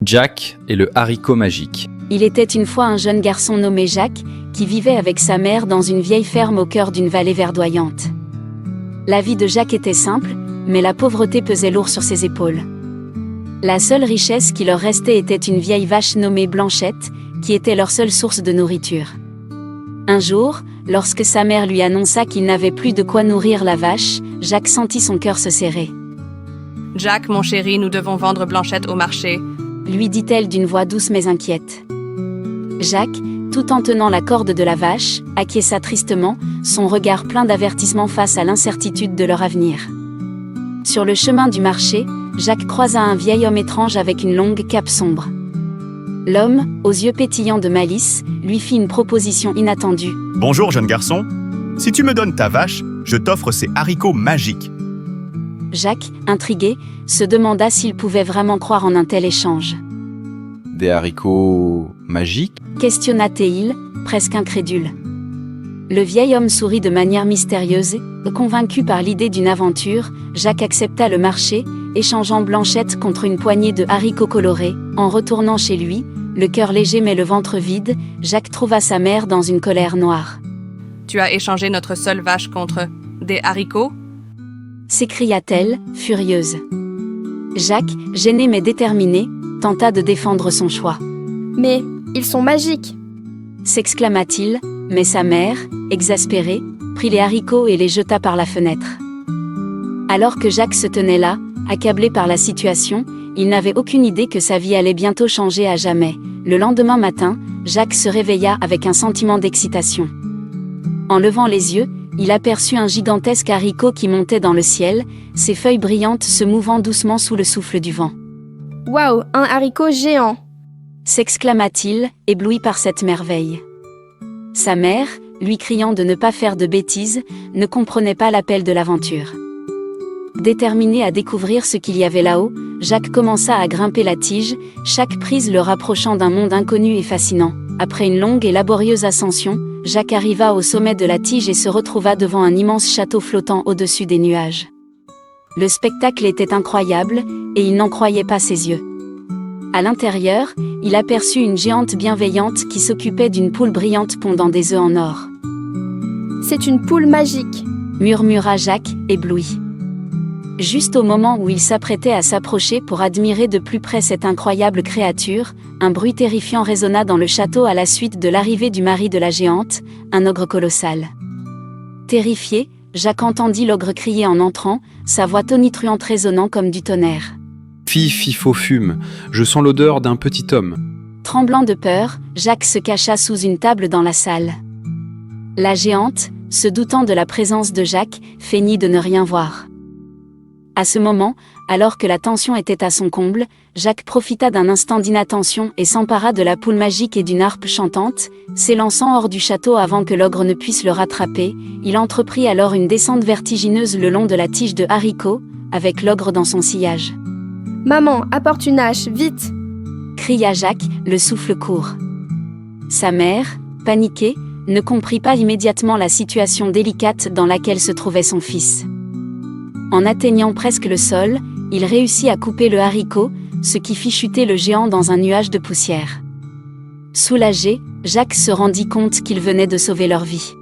Jack et le haricot magique. Il était une fois un jeune garçon nommé Jacques, qui vivait avec sa mère dans une vieille ferme au cœur d'une vallée verdoyante. La vie de Jacques était simple, mais la pauvreté pesait lourd sur ses épaules. La seule richesse qui leur restait était une vieille vache nommée Blanchette, qui était leur seule source de nourriture. Un jour, lorsque sa mère lui annonça qu'il n'avait plus de quoi nourrir la vache, Jacques sentit son cœur se serrer. « Jacques, mon chéri, nous devons vendre Blanchette au marché. » lui dit-elle d'une voix douce mais inquiète. Jacques, tout en tenant la corde de la vache, acquiesça tristement, son regard plein d'avertissement face à l'incertitude de leur avenir. Sur le chemin du marché, Jacques croisa un vieil homme étrange avec une longue cape sombre. L'homme, aux yeux pétillants de malice, lui fit une proposition inattendue. « Bonjour, jeune garçon. Si tu me donnes ta vache, je t'offre ces haricots magiques. » Jacques, intrigué, se demanda s'il pouvait vraiment croire en un tel échange. « Des haricots magiques ?» questionna-t-il, presque incrédule. Le vieil homme sourit de manière mystérieuse, convaincu par l'idée d'une aventure, Jacques accepta le marché, échangeant Blanchette contre une poignée de haricots colorés. En retournant chez lui, le cœur léger mais le ventre vide, Jacques trouva sa mère dans une colère noire. « Tu as échangé notre seule vache contre des haricots ?» s'écria-t-elle, furieuse. Jacques, gêné mais déterminé, tenta de défendre son choix. « Mais ils sont magiques !» s'exclama-t-il, mais sa mère, exaspérée, prit les haricots et les jeta par la fenêtre. Alors que Jacques se tenait là, accablé par la situation, il n'avait aucune idée que sa vie allait bientôt changer à jamais. Le lendemain matin, Jacques se réveilla avec un sentiment d'excitation. En levant les yeux, il aperçut un gigantesque haricot qui montait dans le ciel, ses feuilles brillantes se mouvant doucement sous le souffle du vent. « Waouh, un haricot géant !» s'exclama-t-il, ébloui par cette merveille. Sa mère, lui criant de ne pas faire de bêtises, ne comprenait pas l'appel de l'aventure. Déterminé à découvrir ce qu'il y avait là-haut, Jacques commença à grimper la tige, chaque prise le rapprochant d'un monde inconnu et fascinant. Après une longue et laborieuse ascension, Jacques arriva au sommet de la tige et se retrouva devant un immense château flottant au-dessus des nuages. Le spectacle était incroyable, et il n'en croyait pas ses yeux. À l'intérieur, il aperçut une géante bienveillante qui s'occupait d'une poule brillante pondant des œufs en or. « C'est une poule magique !» murmura Jacques, ébloui. Juste au moment où il s'apprêtait à s'approcher pour admirer de plus près cette incroyable créature, un bruit terrifiant résonna dans le château à la suite de l'arrivée du mari de la géante, un ogre colossal. Terrifié, Jacques entendit l'ogre crier en entrant, sa voix tonitruante résonnant comme du tonnerre. « Fi, faux fume, je sens l'odeur d'un petit homme. » Tremblant de peur, Jacques se cacha sous une table dans la salle. La géante, se doutant de la présence de Jacques, feignit de ne rien voir. À ce moment, alors que la tension était à son comble, Jacques profita d'un instant d'inattention et s'empara de la poule magique et d'une harpe chantante, s'élançant hors du château avant que l'ogre ne puisse le rattraper. Il entreprit alors une descente vertigineuse le long de la tige de haricots, avec l'ogre dans son sillage. « Maman, apporte une hache, vite !» cria Jacques, le souffle court. Sa mère, paniquée, ne comprit pas immédiatement la situation délicate dans laquelle se trouvait son fils. En atteignant presque le sol, il réussit à couper le haricot, ce qui fit chuter le géant dans un nuage de poussière. Soulagé, Jacques se rendit compte qu'il venait de sauver leur vie.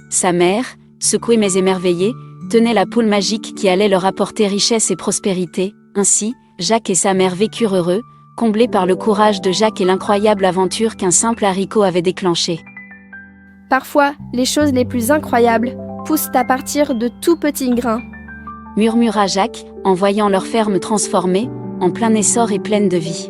Sa mère, secouée mais émerveillée, tenait la poule magique qui allait leur apporter richesse et prospérité. Ainsi, Jacques et sa mère vécurent heureux, comblés par le courage de Jacques et l'incroyable aventure qu'un simple haricot avait déclenchée. Parfois, les choses les plus incroyables poussent à partir de tout petits grains. Murmura Jacques, en voyant leur ferme transformée, en plein essor et pleine de vie.